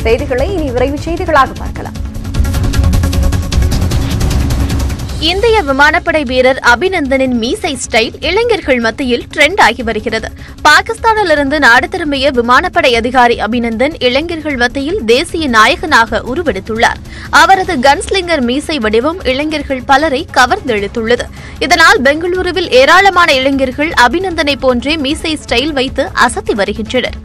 செய்திகளை இனி விரைவு செய்திகளாக பார்க்கலாம். இந்திய விமானப்படை வீரர் அபிநந்தனின் மீசை ஸ்டைல் இளைஞர்கள் மத்தியில் ட்ரெண்ட் ஆகி வருகிறது. பாகிஸ்தானிலிருந்து நாடு திரும்பிய விமானப்படை அதிகாரி அபிநந்தன் இளைஞர்கள் மத்தியில் தேசிய நாயகனாக உருவெடுத்துள்ளார். அவரது கன்ஸ்லிங்கர் மீசை வடிவம் இளைஞர்கள் பலரை கவர்ந்தெழுத்துள்ளது. இதனால் பெங்களூருவில் ஏராளமான இளைஞர்கள் அபிநந்தனை போன்றே மீசை ஸ்டைல் வைத்து அசத்தி வருகின்றனர்.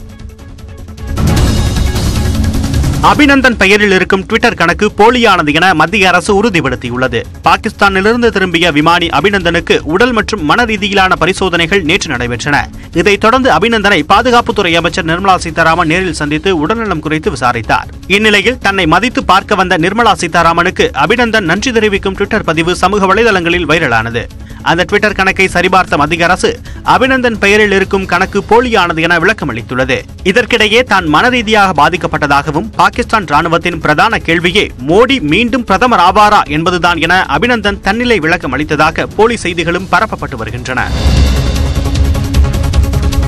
அபிநந்தன் பெயரில் இருக்கும் ட்விட்டர் கணக்கு போலியானது என மத்திய அரசு உறுதிப்படுத்தியுள்ளது. பாகிஸ்தானிலிருந்து திரும்பிய விமானி அபிநந்தனுக்கு உடல் மற்றும் மன ரீதியிலான பரிசோதனைகள் நேற்று நடைபெற்றன. இதைத் தொடர்ந்து அபிநந்தனை பாதுகாப்புத்துறை அமைச்சர் நிர்மலா சீதாராமன் நேரில் சந்தித்து உடல்நலம் குறித்து விசாரித்தார். இந்நிலையில் தன்னை மதித்து பார்க்க வந்த நிர்மலா சீதாராமனுக்கு அபிநந்தன் நன்றி தெரிவிக்கும் ட்விட்டர் பதிவு சமூக வலைதளங்களில் வைரலானது. அந்த ட்விட்டர் கணக்கை சரிபார்த்த மத்திய அரசு அபிநந்தன் பெயரில் இருக்கும் கணக்கு போலியானது என விளக்கம் அளித்துள்ளது. இதற்கிடையே தான் மனரீதியாக பாதிக்கப்பட்டதாகவும் பாகிஸ்தான் ராணுவத்தின் பிரதான கேள்வியே மோடி மீண்டும் பிரதமர் ஆவாரா என்பதுதான் என அபிநந்தன் தன்னிலை விளக்கம் அளித்ததாக போலி செய்திகளும் பரப்பப்பட்டு வருகின்றன.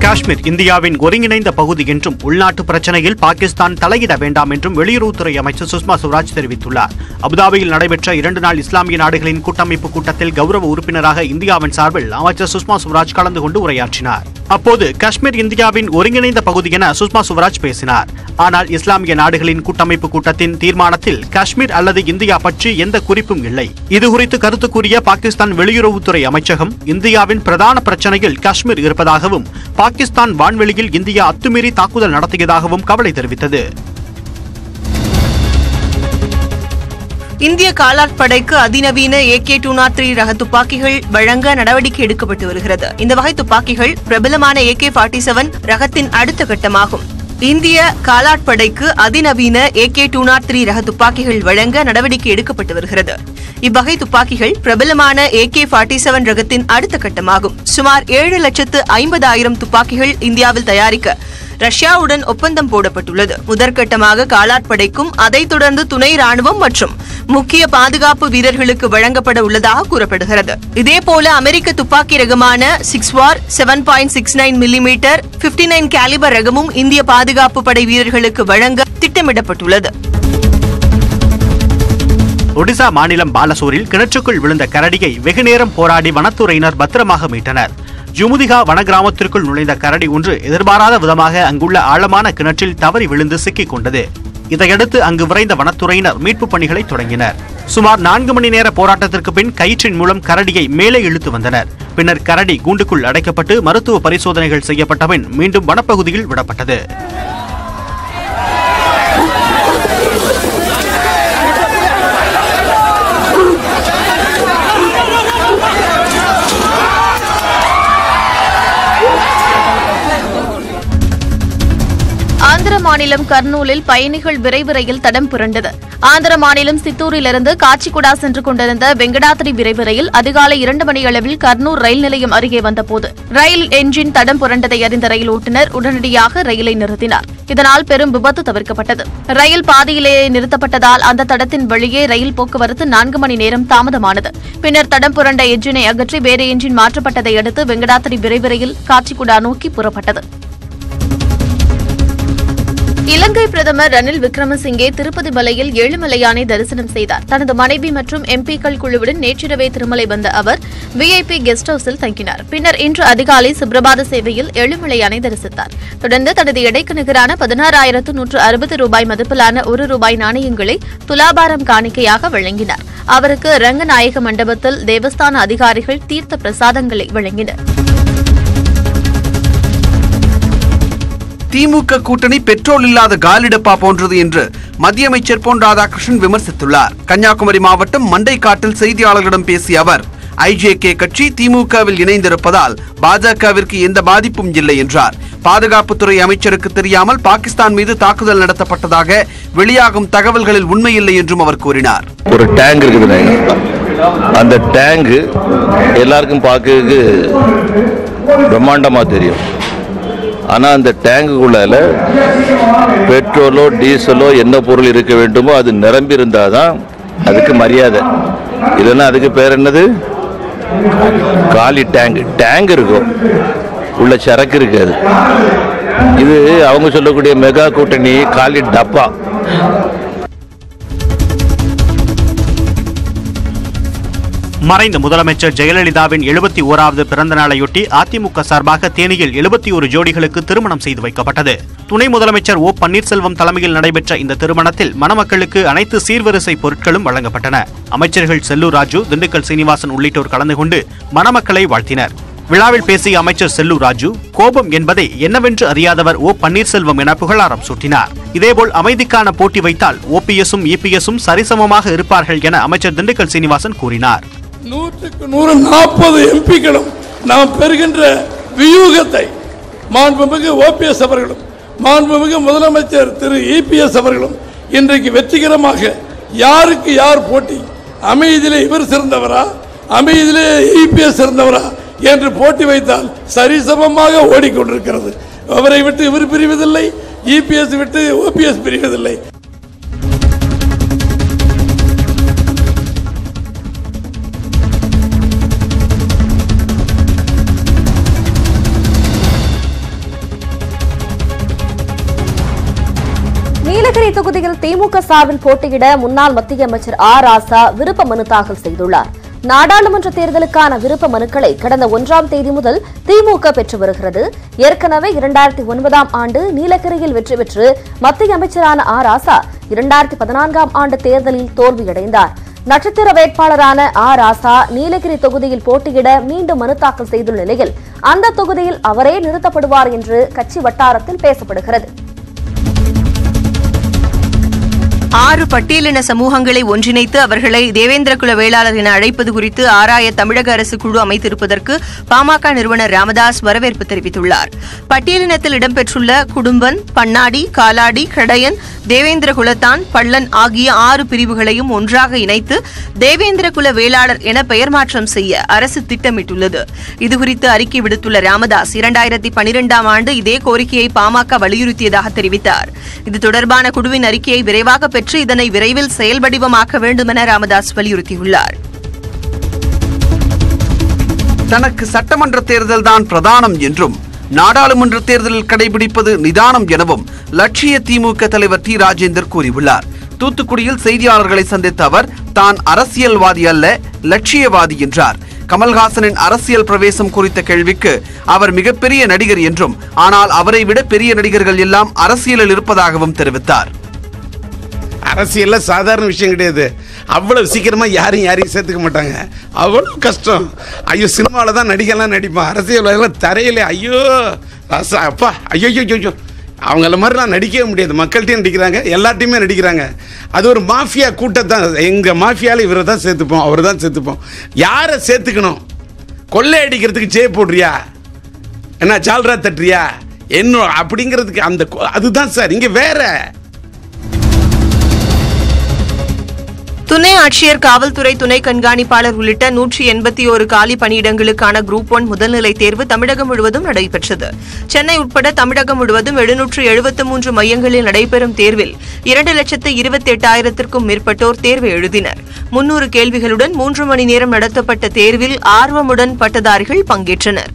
காஷ்மீர் இந்தியாவின் ஒருங்கிணைந்த பகுதி என்றும் உள்நாட்டு பிரச்சனையில் பாகிஸ்தான் தலையிட வேண்டாம் என்றும் வெளியுறவுத்துறை அமைச்சர் சுஷ்மா சுவராஜ் தெரிவித்துள்ளார். அபுதாபியில் நடைபெற்ற 2 நாள் இஸ்லாமிய நாடுகளின் கூட்டமைப்பு கூட்டத்தில் கௌரவ உறுப்பினராக இந்தியாவின் சார்பில் அமைச்சர் சுஷ்மா சுவராஜ் கலந்து கொண்டு உரையாற்றினார். அப்போது காஷ்மீர் இந்தியாவின் ஒருங்கிணைந்த பகுதி என சுஷ்மா சுவராஜ் பேசினார். ஆனால் இஸ்லாமிய நாடுகளின் கூட்டமைப்பு கூட்டத்தின் தீர்மானத்தில் காஷ்மீர் அல்லது இந்தியா பற்றி எந்த குறிப்பும் இல்லை. இதுகுறித்து கருத்து கூறிய பாகிஸ்தான் வெளியுறவுத்துறை அமைச்சகம் இந்தியாவின் பிரதான பிரச்சனையில் காஷ்மீர் இருப்பதாகவும் பாகிஸ்தான் வான்வெளியில் இந்தியா அத்துமீறி தாக்குதல் நடத்தியதாகவும் கவலை தெரிவித்தது. இந்திய காலாட்படைக்கு அதிநவீன AK-203 ரக துப்பாக்கிகள் வழங்க நடவடிக்கை எடுக்கப்பட்டு வருகிறது. இந்த வகை துப்பாக்கிகள் பிரபலமான AK-47 ரகத்தின் அடுத்த கட்டமாகும். இந்திய காலாட்படைக்கு அதிநவீன AK-203 ரக துப்பாக்கிகள் வழங்க நடவடிக்கை எடுக்கப்பட்டு வருகிறது. இவ்வகை துப்பாக்கிகள் பிரபலமான AK-47 ரகத்தின் அடுத்த கட்டமாகும். சுமார் 7,50,000 துப்பாக்கிகள் இந்தியாவில் தயாரிக்க ரஷ்யாவுடன் ஒப்பந்தம் போடப்பட்டுள்ளது. முதற்கட்டமாக காலாட்படைக்கும் அதைத் தொடர்ந்து துணை ராணுவம் மற்றும் முக்கிய பாதுகாப்பு வீரர்களுக்கு வழங்கப்பட உள்ளதாக கூறப்படுகிறது. இதேபோல அமெரிக்க துப்பாக்கி ரகமான 6WAR 7.69 mm 59 கேலிபர் ரகமும் இந்திய பாதுகாப்பு படை வீரர்களுக்கு வழங்க திட்டமிடப்பட்டுள்ளது. ஒடிசா மாநிலம் பாலசூரில் கிணற்றுக்குள் விழுந்த கரடியை வெகுநேரம் போராடி வனத்துறையினர் பத்திரமாக மீட்டனர். ஜுமுதிகா வன கிராமத்திற்குள் நுழைந்த கரடி ஒன்று எதிர்பாராத விதமாக அங்குள்ள ஆழமான கிணற்றில் தவறி விழுந்து சிக்கிக் கொண்டது. இதையடுத்து அங்கு விரைந்த வனத்துறையினர் மீட்புப் பணிகளை தொடங்கினர். சுமார் 4 மணி நேர போராட்டத்திற்கு பின் கயிற்றின் மூலம் கரடியை மேலே இழுத்து வந்தனர். பின்னர் கரடி கூண்டுக்குள் அடைக்கப்பட்டு மருத்துவ பரிசோதனைகள் செய்யப்பட்ட பின் மீண்டும் வனப்பகுதியில் விடப்பட்டது. ஆந்திர மாநிலம் கர்னூலில் பயணிகள் விரைவு ரயில் தடம் புரண்டது. ஆந்திர மாநிலம் சித்தூரிலிருந்து காச்சிகுடா சென்று கொண்டிருந்த வெங்கடாத்திரி விரைவு ரயில் அதிகாலை 2 மணி அளவில் கர்னூல் ரயில் நிலையம் அருகே வந்தபோது ரயில் என்ஜின் தடம் புரண்டதை அறிந்த ரயில் ஓட்டுநர் உடனடியாக ரயிலை நிறுத்தினார். இதனால் பெரும் விபத்து தவிர்க்கப்பட்டது. ரயில் பாதியிலேயே நிறுத்தப்பட்டதால் அந்த தடத்தின் வழியே ரயில் போக்குவரத்து 4 மணி நேரம் தாமதமானது. பின்னர் தடம் புரண்ட என்ஜினை அகற்றி வேறு என்ஜின் மாற்றப்பட்டதை அடுத்து வெங்கடாத்திரி விரைவு ரயில் காச்சிகுடா நோக்கி புறப்பட்டது. இலங்கை பிரதமர் ரணில் விக்ரமசிங்கே திருப்பதி மலையில் ஏழுமலையானை தரிசனம் செய்தார். தனது மனைவி மற்றும் MP-க்கள் குழுவுடன் நேற்றிரவே திருமலை வந்த அவர் VIP கெஸ்ட் ஹவுஸில் தங்கினார். பின்னர் இன்று அதிகாலை சுப்ரபாத சேவையில் ஏழுமலையானை தரிசித்தார். தொடர்ந்து தனது எடைக்கு நிகரான 16,160 ரூபாய் மதிப்பிலான ₹1 நாணயங்களை துலாபாரம் காணிக்கையாக வழங்கினார். அவருக்கு ரங்கநாயக மண்டபத்தில் தேவஸ்தான அதிகாரிகள் தீர்த்த பிரசாதங்களை வழங்கினர். திமுக கூட்டணி பெட்ரோல் இல்லாத காலிடப்பா போன்றது என்று மத்திய அமைச்சர் பொன் ராதாகிருஷ்ணன் விமர்சித்துள்ளார். கன்னியாகுமரி மாவட்டம் மண்டைக்காட்டில் செய்தியாளர்களிடம் பேசிய அவர் IJK கட்சி திமுகவில் இணைந்திருப்பதால் பாஜகவிற்கு எந்த பாதிப்பும் இல்லை என்றார். பாதுகாப்புத்துறை அமைச்சருக்கு தெரியாமல் பாகிஸ்தான் மீது தாக்குதல் நடத்தப்பட்டதாக வெளியாகும் தகவல்களில் உண்மையில்லை என்றும் அவர் கூறினார். ஒரு டேங்க் இருக்குது, அந்த டேங்க் எல்லாருக்கும் பார்க்கறதுக்கு பிரம்மாண்டமா தெரியும். ஆனால் அந்த டேங்குக்குள்ளால பெட்ரோலோ டீசலோ என்ன பொருள் இருக்க வேண்டுமோ அது நிரம்பி இருந்தால் தான் அதுக்கு மரியாதை. இல்லைன்னா அதுக்கு பேர் என்னது? காலி டேங்க். டேங்க் இருக்கும், உள்ள சரக்கு இருக்காது. இது அவங்க சொல்லக்கூடிய மெகா கூட்டணி காலி டப்பா. மறைந்த முதலமைச்சர் ஜெயலலிதாவின் 71வது பிறந்த நாளையொட்டி அதிமுக சார்பாக தேனியில் 71 ஜோடிகளுக்கு திருமணம் செய்து வைக்கப்பட்டது. துணை முதலமைச்சர் ஓ பன்னீர்செல்வம் தலைமையில் நடைபெற்ற இந்த திருமணத்தில் மணமக்களுக்கு அனைத்து சீர்வரிசை பொருட்களும் வழங்கப்பட்டன. அமைச்சர்கள் செல்லூர் ராஜு, திண்டுக்கல் சீனிவாசன் உள்ளிட்டோர் கலந்து கொண்டு மணமக்களை வாழ்த்தினர். விழாவில் பேசிய அமைச்சர் செல்லூர் ராஜு, கோபம் என்பதை என்னவென்று அறியாதவர் ஓ பன்னீர்செல்வம் என புகழாரம் சூட்டினார். இதேபோல் அமைதிக்கான போட்டி வைத்தால் ஓபிஎஸும் இபிஎஸும் சரிசமமாக இருப்பார்கள் என அமைச்சர் திண்டுக்கல் சீனிவாசன் கூறினார். 100க்கு 140 எம்பிக்களும் நாம் பெறுகின்ற வியூகத்தை மாண்புமிகு ஓபிஎஸ் அவர்களும் மாண்புமிகு முதலமைச்சர் திரு இபிஎஸ் அவர்களும் இன்றைக்கு வெற்றிகரமாக யாருக்கு யார் போட்டி, அமைதியிலே இவர் சிறந்தவரா, அமைதியிலே இபிஎஸ் சிறந்தவரா என்று போட்டி வைத்தால் சரிசமமாக ஓடிக்கொண்டிருக்கிறது. அவரை விட்டு இவர் பிரிவதில்லை, இபிஎஸ் விட்டு ஓபிஎஸ் பிரிவதில்லை. நீலகிரி தொகுதியில் திமுக சார்பில் போட்டியிட முன்னாள் மத்திய அமைச்சர் ராசா விருப்ப மனு தாக்கல் செய்துள்ளார். நாடாளுமன்ற தேர்தலுக்கான விருப்ப மனுக்களை கடந்த 1ஆம் தேதி முதல் திமுக பெற்று வருகிறது. ஏற்கனவே 2009ஆம் ஆண்டு நீலகிரியில் வெற்றி பெற்று மத்திய அமைச்சரான ராசா 2014ஆம் ஆண்டு தேர்தலில் தோல்வியடைந்தார். நட்சத்திர வேட்பாளரான ராசா நீலகிரி தொகுதியில் போட்டியிட மீண்டும் மனு தாக்கல் செய்துள்ள நிலையில் அந்த தொகுதியில் அவரே நிறுத்தப்படுவார் என்று கட்சி வட்டாரத்தில் பேசப்படுகிறது. 6 பட்டியலின சமூகங்களை ஒன்றிணைத்து அவர்களை தேவேந்திர குல வேளாளர் என அழைப்பது குறித்து ஆராய தமிழக அரசு குழு அமைத்திருப்பதற்கு பாமக நிறுவனர் ராமதாஸ் வரவேற்பு தெரிவித்துள்ளார். பட்டியலினத்தில் இடம்பெற்றுள்ள குடும்பன், பன்னாடி, காலாடி, கடையன், தேவேந்திர குலத்தான், பள்ளன் ஆகிய 6 பிரிவுகளையும் ஒன்றாக இணைத்து தேவேந்திர குல வேளாளர் என பெயர் மாற்றம் செய்ய அரசு திட்டமிட்டுள்ளது. இதுகுறித்து அறிக்கை விடுத்துள்ள ராமதாஸ் 2012ஆம் ஆண்டு இதே கோரிக்கையை பாமக வலியுறுத்தியதாக தெரிவித்தார். இது தொடர்பான குழுவின் அறிக்கையை விரைவாக பெற்று இதனை விரைவில் செயல் வடிவமாக்க வேண்டும் என ராமதாஸ் வலியுறுத்தியுள்ளார். தனக்கு சட்டமன்ற தேர்தல் தான் பிரதானம் என்றும் நாடாளுமன்ற தேர்தலில் கடைபிடிப்பது நிதானம் எனவும் லட்சிய திமுக தலைவர் டி ராஜேந்தர் கூறியுள்ளார். தூத்துக்குடியில் செய்தியாளர்களை சந்தித்த அவர் தான் அரசியல்வாதி அல்ல, லட்சியவாதி என்றார். கமல்ஹாசனின் அரசியல் பிரவேசம் குறித்த கேள்விக்கு அவர் மிகப்பெரிய நடிகர் என்றும் ஆனால் அவரை விட பெரிய நடிகர்கள் எல்லாம் அரசியலில் இருப்பதாகவும் தெரிவித்தார். அரசியல்ல சாதாரண விஷயம் கிடையாது. அவ்வளவு சீக்கிரமா யாரையும் சேர்த்துக்க மாட்டாங்க. அவ்வளவு கஷ்டம். ஐயோ, சினிமாவில் தான் நடிகெல்லாம் நடிப்பான், அரசியல் தரையில ஐயோ ராசா அப்பா ஐயோ ஐயோ அவங்கள மாதிரிலாம் நடிக்கவே முடியாது. மக்கள்கிட்டையும் நடிக்கிறாங்க, எல்லாத்தையுமே நடிக்கிறாங்க. அது ஒரு மாஃபியா கூட்டத்தான். எங்கள் மாஃபியாவில் இவரை தான் சேர்த்துப்போம், அவரை தான் சேர்த்துப்போம். யாரை சேர்த்துக்கணும்? கொள்ளை அடிக்கிறதுக்கு ஜெய போடுறியா, என்ன ஜால்ரா தட்டுறியா என்ன அப்படிங்கிறதுக்கு அந்த அதுதான் சார். இங்கே வேற துணை ஆட்சியர், காவல்துறை துணை கண்காணிப்பாளர் உள்ளிட்ட 181 காலி பணியிடங்களுக்கான குரூப் 1 முதல்நிலை தேர்வு தமிழகம் முழுவதும் நடைபெற்றது. சென்னை உட்பட தமிழகம் முழுவதும் 773 மையங்களில் நடைபெறும் தேர்வில் 2,28,000க்கும் மேற்பட்டோர் தேர்வு எழுதினர். 300 கேள்விகளுடன் 3 மணி நேரம் நடத்தப்பட்ட தேர்வில் ஆர்வமுடன் பட்டதாரிகள் பங்கேற்றனர்.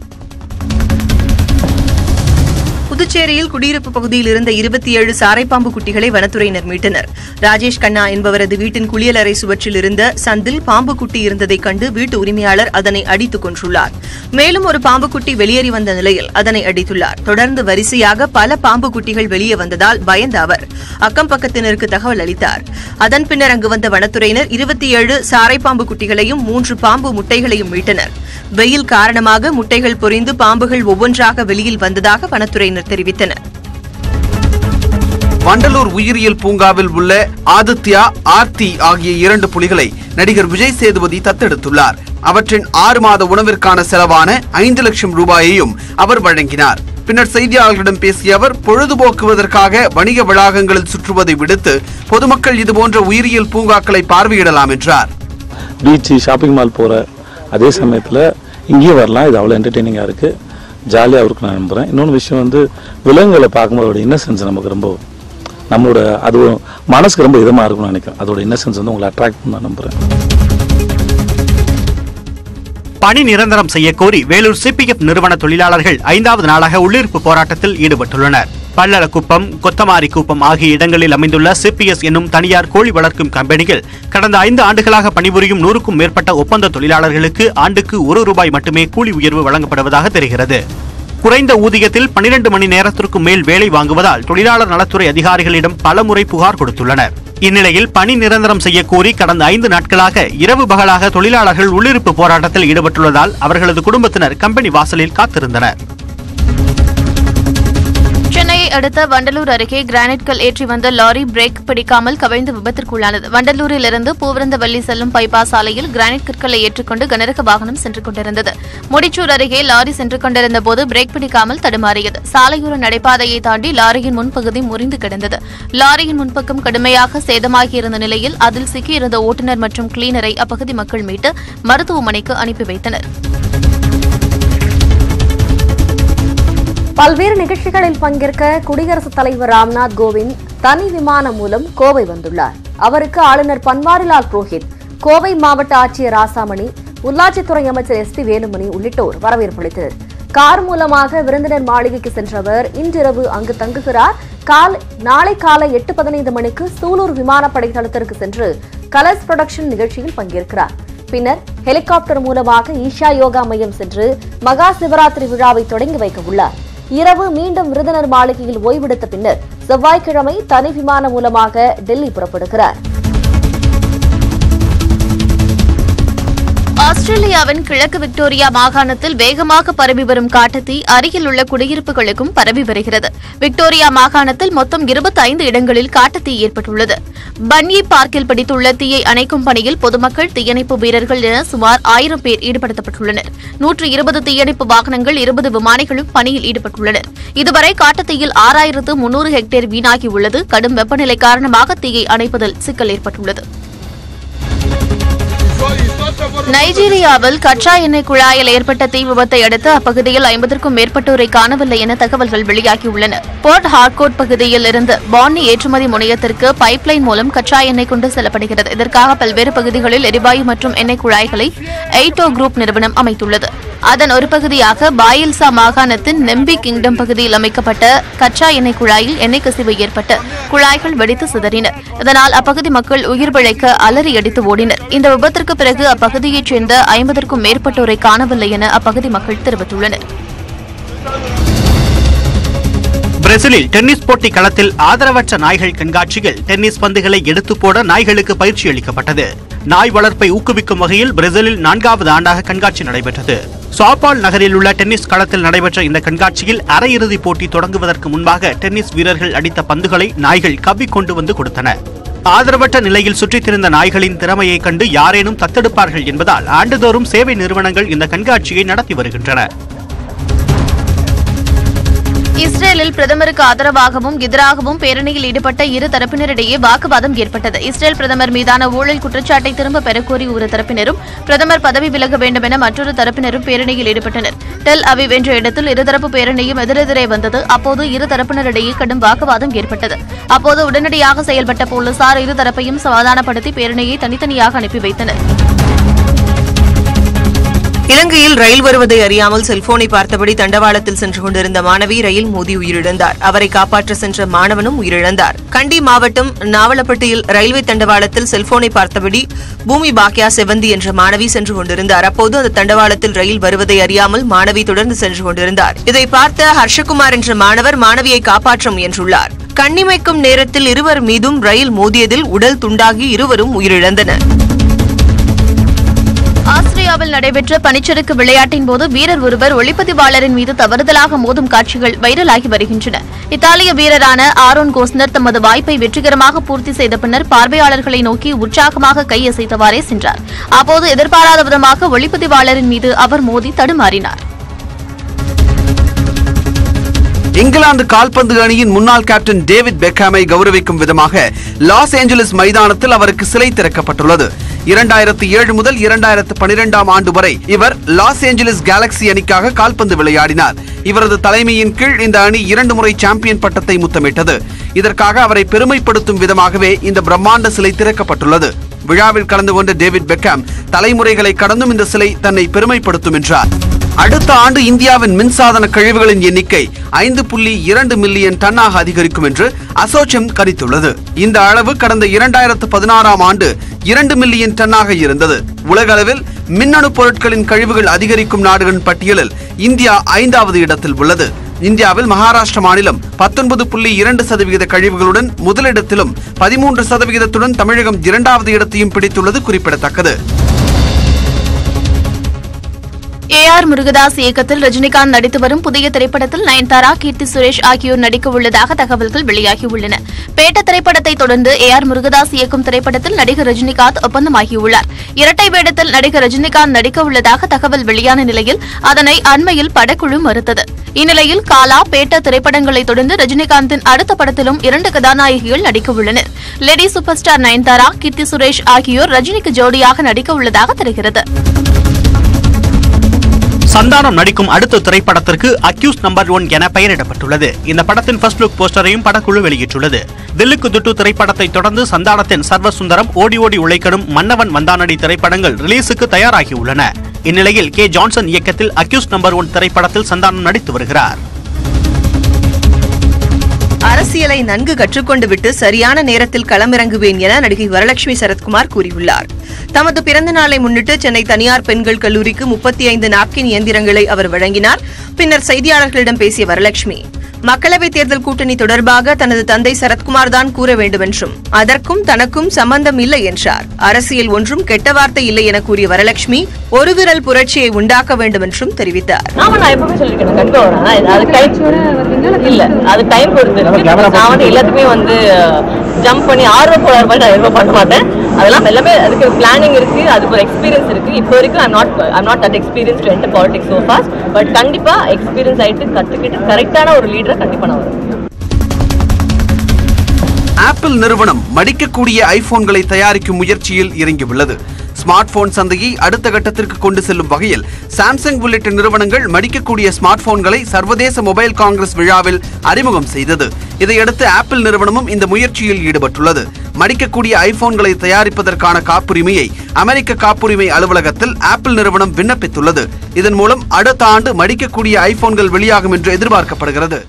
புதுச்சேரியில் குடியிருப்பு பகுதியில் இருந்த 27 சாரைப்பாம்பு குட்டிகளை வனத்துறையினர் மீட்டனர். ராஜேஷ் கண்ணா என்பவரது வீட்டின் குளியலறை சுவற்றில் இருந்த சந்தில் பாம்பு குட்டி இருந்ததைக் கண்டு வீட்டு உரிமையாளர் அதனை அடித்துக் கொன்றுள்ளார். மேலும் ஒரு பாம்பு குட்டி வெளியேறி வந்த நிலையில் அதனை அடித்துள்ளார். தொடர்ந்து வரிசையாக பல பாம்பு குட்டிகள் வெளியே வந்ததால் பயந்த அவர் அக்கம் பக்கத்தினருக்கு தகவல் அளித்தார். அதன் பின்னர் அங்கு வந்த வனத்துறையினர் 27 சாரைப்பாம்பு குட்டிகளையும் 3 பாம்பு முட்டைகளையும் மீட்டனர். வெயில் காரணமாக முட்டைகள் பொரிந்து பாம்புகள் ஒவ்வொன்றாக வெளியில் வந்ததாக வனத்துறையினர் தெரிவித்தனர். வண்டலூர் உயிரியல் பூங்காவில் உள்ள ஆதித்யா, ஆர்த்தி ஆகிய 2 புலிகளை நடிகர் விஜய் சேதுபதி தத்தெடுத்துள்ளார். அவற்றின் 6 மாத உணவிற்கான செலவான 5 லட்சம் ரூபாயையும் அவர் வழங்கினார். பின்னர் செய்தியாளர்களிடம் பேசிய அவர் பொழுதுபோக்குவதற்காக வணிக வளாகங்களில் சுற்றுவதை விடுத்து பொதுமக்கள் இதுபோன்ற உயிரியல் பூங்காக்களை பார்வையிடலாம் என்றார். பீச், ஷாப்பிங் மால் போற அதே சமயத்தில் இங்கேயும் வரலாம். இது அவ்வளோ என்டர்டெய்னிங்காக இருக்குது, ஜாலியாக இருக்கு நான் நம்புகிறேன். இன்னொன்று விஷயம் வந்து விலங்குகளை பார்க்கும்போது அதோட இன்னசென்ஸ் நமக்கு ரொம்ப நம்மளோட அது மனசுக்கு ரொம்ப இதமாக இருக்கும்னு நினைக்கிறேன். அதோட இன்னசென்ஸ் வந்து உங்களை அட்ராக்ட் பண்ண நம்புகிறேன். பணி நிரந்தரம் செய்யக்கோரி வேலூர் சிபிஎஃப் நிறுவன தொழிலாளர்கள் 5வது நாளாக உள்ளிருப்பு போராட்டத்தில் ஈடுபட்டுள்ளனர். பல்லளக்குப்பம், கொத்தமாரிக்குப்பம் ஆகிய இடங்களில் அமைந்துள்ள சிபிஎஸ் என்னும் தனியார் கோழி வளர்க்கும் கம்பெனியில் கடந்த 5 ஆண்டுகளாக பணிபுரியும் 100க்கும் மேற்பட்ட ஒப்பந்த தொழிலாளர்களுக்கு ஆண்டுக்கு ₹1 மட்டுமே கூலி உயர்வு வழங்கப்படுவதாக தெரிகிறது. குறைந்த ஊதியத்தில் 12 மணி நேரத்திற்கு மேல் வேலை வாங்குவதால் தொழிலாளர் நலத்துறை அதிகாரிகளிடம் பலமுறை புகார் கொடுத்துள்ளனர். இந்நிலையில் பணி நிரந்தரம் செய்யக்கோரி கடந்த 5 நாட்களாக இரவு பகலாக தொழிலாளர்கள் உள்ளிருப்பு போராட்டத்தில் ஈடுபட்டுள்ளதால் அவர்களது குடும்பத்தினர் கம்பெனி வாசலில் காத்திருந்தனர். சென்னையை அடுத்த வண்டலூர் அருகே கிரானைட் கல் ஏற்றி வந்த லாரி பிரேக் பிடிக்காமல் கவிழ்ந்து விபத்திற்குள்ளானது. வண்டலூரிலிருந்து பூவிருந்தவல்லி செல்லும் பைபாஸ் சாலையில் கிரானைட் கற்களை ஏற்றிக்கொண்டு கனரக வாகனம் சென்று கொண்டிருந்தது. முடிச்சூர் அருகே லாரி சென்று கொண்டிருந்த போது பிரேக் பிடிக்காமல் தடுமாறியது. சாலையோர நடைபாதையை தாண்டி லாரியின் முன்பகுதி முறிந்து கிடந்தது. லாரியின் முன்பக்கம் கடுமையாக சேதமாகியிருந்த நிலையில் அதில் சிக்கியிருந்த ஓட்டுநர் மற்றும் கிளீனரை அப்பகுதி மக்கள் மீட்டு மருத்துவமனைக்கு அனுப்பி வைத்தனர். பல்வேறு நிகழ்ச்சிகளில் பங்கேற்க குடியரசுத் தலைவர் ராம்நாத் கோவிந்த் தனி விமானம் மூலம் கோவை வந்துள்ளார். அவருக்கு ஆளுநர் பன்வாரிலால் புரோஹித், கோவை மாவட்ட ஆட்சியர் ராசாமணி, உள்ளாட்சித்துறை அமைச்சர் SP வேலுமணி உள்ளிட்டோர் வரவேற்பளித்தனர். கார் மூலமாக விருந்தினர் மாளிகைக்கு சென்றவர் இன்றிரவு அங்கு தங்குகிறார். நாளை காலை 8:15 மணிக்கு சூலூர் விமானப்படை தளத்திற்கு சென்று கலர்ஸ் புரொடக்ஷன் நிகழ்ச்சியில் பங்கேற்கிறார். பின்னர் ஹெலிகாப்டர் மூலமாக ஈஷா யோகா மையம் சென்று மகா சிவராத்திரி விழாவை தொடங்கி வைக்க உள்ளார். இரவு மீண்டும் விருந்தினர் மாளிகையில் ஓய்வெடுத்த பின்னர் செவ்வாய்க்கிழமை தனி விமானம் மூலமாக டெல்லி புறப்படுகிறார். ஆஸ்திரேலியாவின் கிழக்கு விக்டோரியா மாகாணத்தில் வேகமாக பரவி வரும் காட்டுத்தீ அருகில் உள்ள குடியிருப்புகளுக்கும் பரவி வருகிறது. விக்டோரியா மாகாணத்தில் மொத்தம் 25 இடங்களில் காட்டுத்தீ ஏற்பட்டுள்ளது. பன்யி பார்க்கில் பிடித்துள்ள தீயை அணைக்கும் பணியில் பொதுமக்கள், தீயணைப்பு வீரர்கள் என சுமார் 1000 பேர் ஈடுபடுத்தப்பட்டுள்ளனர். 120 தீயணைப்பு வாகனங்கள், 20 விமானிகளும் பணியில் ஈடுபட்டுள்ளனர். இதுவரை காட்டுத்தீயில் 6300 ஹெக்டேர் வீணாகியுள்ளது. கடும் வெப்பநிலை காரணமாக தீயை அணைப்பதில் சிக்கல் ஏற்பட்டுள்ளது. நைஜீரியாவில் கச்சா எண்ணெய் குழாயில் ஏற்பட்ட தீ விபத்தை அடுத்து அப்பகுதியில் 50க்கும் மேற்பட்டோரை காணவில்லை என தகவல்கள் வெளியாகியுள்ளன. போர்ட் ஹார்கோட் பகுதியில் இருந்து பான்னி ஏற்றுமதி முனையத்திற்கு பைப்லைன் மூலம் கச்சா எண்ணெய் கொண்டு செல்லப்படுகிறது. இதற்காக பல்வேறு பகுதிகளில் எரிவாயு மற்றும் எண்ணெய் குழாய்களை எய்டோ குரூப் நிறுவனம் அமைத்துள்ளது. அதன் ஒரு பகுதியாக பாயில்சா மாகாணத்தின் நெம்பி கிங்டம் பகுதியில் அமைக்கப்பட்ட கச்சா எண்ணெய் குழாயில் எண்ணெய் கசிவு ஏற்பட்டு குழாய்கள் வெடித்து சிதறின. இதனால் அப்பகுதி மக்கள் உயிர் பிழைக்க அலறி அடித்து ஓடினர். இந்த விபத்திற்கு பிறகு அப்பகுதியைச் சேர்ந்த 50க்கும் மேற்பட்டோரை காணவில்லை என அப்பகுதி மக்கள் தெரிவித்துள்ளனர். பிரேசிலில் டென்னிஸ் போட்டி களத்தில் ஆதரவற்ற நாய்கள் கண்காட்சியில் டென்னிஸ் பந்துகளை எடுத்து போட நாய்களுக்கு பயிற்சி அளிக்கப்பட்டது. நாய் வளர்ப்பை ஊக்குவிக்கும் வகையில் பிரேசிலில் 4வது ஆண்டாக கண்காட்சி நடைபெற்றது. சாபால் நகரில் உள்ள டென்னிஸ் களத்தில் நடைபெற்ற இந்த கண்காட்சியில் அரையிறுதிப் போட்டி தொடங்குவதற்கு முன்பாக டென்னிஸ் வீரர்கள் அடித்த பந்துகளை நாய்கள் கவ்விக்கொண்டு வந்து கொடுத்தன. ஆதரவற்ற நிலையில் சுற்றித் திரிந்த நாய்களின் திறமையை கண்டு யாரேனும் தத்தெடுப்பார்கள் என்பதால் ஆண்டுதோறும் சேவை நிறுவனங்கள் இந்த கண்காட்சியை நடத்தி வருகின்றன. இஸ்ரேலில் பிரதமருக்கு ஆதரவாகவும் எதிராகவும் பேரணியில் ஈடுபட்ட இரு தரப்பினரிடையே வாக்குவாதம் ஏற்பட்டது. இஸ்ரேல் பிரதமர் மீதான ஊழல் குற்றச்சாட்டை திரும்ப பெறக்கோரி ஒரு தரப்பினரும், பிரதமர் பதவி விலக வேண்டும் என மற்றொரு தரப்பினரும் பேரணியில் ஈடுபட்டனர். டெல் அவிவ் என்ற இடத்தில் இருதரப்பு பேரணியும் எதிரெதிரே வந்தது. அப்போது இரு தரப்பினரிடையே கடும் வாக்குவாதம் ஏற்பட்டது. அப்போது உடனடியாக செயல்பட்ட போலீசார் இரு தரப்பையும் சமாதானப்படுத்தி பேரணியை தனித்தனியாக அனுப்பி வைத்தனர். இலங்கையில் ரயில் வருவதை அறியாமல் செல்போனை பார்த்தபடி தண்டவாளத்தில் சென்று கொண்டிருந்த மாணவி ரயில் மோதி உயிரிழந்தார். அவரை காப்பாற்ற சென்ற மாணவனும் உயிரிழந்தார். கண்டி மாவட்டம் நாவலப்பட்டியில் ரயில்வே தண்டவாளத்தில் செல்போனை பார்த்தபடி பூமி பாக்யா செவந்தி என்ற மாணவி சென்று கொண்டிருந்தார். அப்போது அந்த தண்டவாளத்தில் ரயில் வருவதை அறியாமல் மாணவி தொடர்ந்து சென்று கொண்டிருந்தார். இதை பார்த்த ஹர்ஷகுமார் என்ற மாணவர் மாணவியை காப்பாற்ற முயன்றுள்ளார். கண்ணிமைக்கும் நேரத்தில் இருவர் மீதும் ரயில் மோதியதில் உடல் துண்டாகி இருவரும் உயிரிழந்தனர். ஆஸ்திரியாவில் நடைபெற்ற பனிச்சறுக்கு விளையாட்டின் போது வீரர் ஒருவர் ஒளிப்பதிவாளரின் மீது தவறுதலாக மோதும் காட்சிகள் வைரலாகி வருகின்றன. இத்தாலிய வீரரான ஆரோன் கோஸ்னர் தமது வாய்ப்பை வெற்றிகரமாக பூர்த்தி செய்த பின்னர் பார்வையாளர்களை நோக்கி உற்சாகமாக கையசைத்தவாறே சென்றார். அப்போது எதிர்பாராத விதமாக ஒளிப்பதிவாளரின் மீது அவர் மோதி தடுமாறினார். இங்கிலாந்து கால்பந்து அணியின் முன்னாள் கேப்டன் டேவிட் பெக்காமை கௌரவிக்கும் விதமாக லாஸ் ஏஞ்சலிஸ் மைதானத்தில் அவருக்கு சிலை திறக்கப்பட்டுள்ளது. 2007 முதல் 2012 ஆண்டு வரை இவர் லாஸ் ஏஞ்சலிஸ் கேலக்சி அணிக்காக கால்பந்து விளையாடினார். இவரது தலைமையின் கீழ் இந்த அணி 2 முறை சாம்பியன் பட்டத்தை முத்தமிட்டது. இதற்காக அவரை பெருமைப்படுத்தும் விதமாகவே இந்த பிரம்மாண்ட சிலை திறக்கப்பட்டுள்ளது. விழாவில் கலந்து கொண்ட டேவிட் பெக்காம் தலைமுறைகளை கடந்தும் இந்த சிலை தன்னை பெருமைப்படுத்தும் என்றார். அடுத்த ஆண்டு இந்தியாவின் மின்சாதன கழிவுகளின் எண்ணிக்கை 5.2 மில்லியன் டன்னாக அதிகரிக்கும் என்று அசோச்சம் கணித்துள்ளது. இந்த அளவு கடந்த 2016ஆம் ஆண்டு 2 மில்லியன் டன்னாக இருந்தது. உலக அளவில் மின்னணு பொருட்களின் கழிவுகள் அதிகரிக்கும் நாடுகளின் பட்டியலில் இந்தியா 5வது இடத்தில் உள்ளது. இந்தியாவில் மகாராஷ்டிரா மாநிலம் 19.2% கழிவுகளுடன் முதலிடத்திலும் 13%துடன் தமிழகம் 2வது இடத்தையும் பிடித்துள்ளது குறிப்பிடத்தக்கது. AR முருகதாஸ் இயக்கத்தில் ரஜினிகாந்த் நடித்து வரும் புதிய திரைப்படத்தில் நயன்தாரா, கீர்த்தி சுரேஷ் ஆகியோர் நடிக்க உள்ளதாக தகவல்கள் வெளியாகியுள்ளன. பேட்ட திரைப்படத்தை தொடர்ந்து AR முருகதாஸ் இயக்கும் திரைப்படத்தில் நடிகர் ரஜினிகாந்த் ஒப்பந்தமாகியுள்ளார். இரட்டை வேடத்தில் நடிகர் ரஜினிகாந்த் நடிக்க உள்ளதாக தகவல் வெளியான நிலையில் அதனை அண்மையில் படக்குழு மறுத்தது. இந்நிலையில் காலா, பேட்ட திரைப்படங்களை தொடர்ந்து ரஜினிகாந்தின் அடுத்த படத்திலும் 2 கதாநாயகிகள் நடிக்க உள்ளனர். Lady super star Nayanthara, Keerthy Suresh ஆகியோர் ரஜினிக்கு ஜோடியாக நடிக்க உள்ளதாக தெரிகிறது. சந்தானம் நடிக்கும் அடுத்த திரைப்படத்திற்கு அக்யூஸ் நம்பர் 1 என பெயரிடப்பட்டுள்ளது. இந்த படத்தின் ஃபர்ஸ்ட் லுக் போஸ்டரையும் படக்குழு வெளியிட்டுள்ளது. தில்லுக்கு துட்டு திரைப்படத்தை தொடர்ந்து சந்தானத்தின் சர்வசுந்தரம், ஓடி ஓடி உழைக்கணும், மன்னவன் வந்தானடி திரைப்படங்கள் ரிலீஸுக்கு தயாராகியுள்ளன. இந்நிலையில் கே ஜான்சன் இயக்கத்தில் அக்யூஸ் நம்பர் 1 திரைப்படத்தில் சந்தானம் நடித்து வருகிறார். அரசியலை நன்கு கற்றுக்கொண்டு விட்டு சரியான நேரத்தில் களமிறங்குவேன் என நடிகை வரலட்சுமி சரத்குமார் கூறியுள்ளார். தமது பிறந்த நாளை முன்னிட்டு சென்னை தனியார் பெண்கள் கல்லூரிக்கு 35 நாப்கின் இயந்திரங்களை அவர் வழங்கினார். பின்னர் செய்தியாளர்களிடம் பேசிய வரலட்சுமி, மக்களவைத் தேர்தல் கூட்டணி தொடர்பாக தனது தந்தை சரத்குமார் தான் கூற வேண்டும் என்றும் அதற்கும் தனக்கும் சம்பந்தம் இல்லை என்றார். அரசியல் ஒன்றும் கெட்ட வார்த்தை இல்லை என கூறிய வரலட்சுமி ஒரு விரல் புரட்சியை உண்டாக்க வேண்டும் என்றும் தெரிவித்தார். ஜம்ப் பண்ணி ஆர்வம் போற மாதிரி நான் எதுவும் பண்ண மாட்டேன். அதெல்லாம் எல்லாமே அதுக்கு பிளானிங் இருக்கு, அதுக்கு ஒரு எக்ஸ்பீரியன்ஸ் இருக்கு. இப்போ வரைக்கும் I'm not that experienced to enter politics so fast, but கண்டிப்பா எக்ஸ்பீரியன்ஸ் ஆயிட்டு கத்துக்கிட்டு கரெக்டான ஒரு லீடரை கண்டிப்பா நான் வருவேன். ஆப்பிள் நிறுவனம் மடிக்கக்கூடிய ஐபோன்களை தயாரிக்கும் முயற்சியில் இறங்கியுள்ளது. ஸ்மார்ட் போன் சந்தையை அடுத்த கட்டத்திற்கு கொண்டு செல்லும் வகையில் சாம்சங் உள்ளிட்ட நிறுவனங்கள் மடிக்கக்கூடிய ஸ்மார்ட் போன்களை சர்வதேச மொபைல் காங்கிரஸ் விழாவில் அறிமுகம் செய்தது. இதையடுத்து ஆப்பிள் நிறுவனமும் இந்த முயற்சியில் ஈடுபட்டுள்ளது. மடிக்கக்கூடிய ஐபோன்களை தயாரிப்பதற்கான காப்புரிமையை அமெரிக்க காப்புரிமை அலுவலகத்தில் ஆப்பிள் நிறுவனம் விண்ணப்பித்துள்ளது. இதன் மூலம் அடுத்த ஆண்டு மடிக்கக்கூடிய ஐபோன்கள் வெளியாகும் என்று எதிர்பார்க்கப்படுகிறது.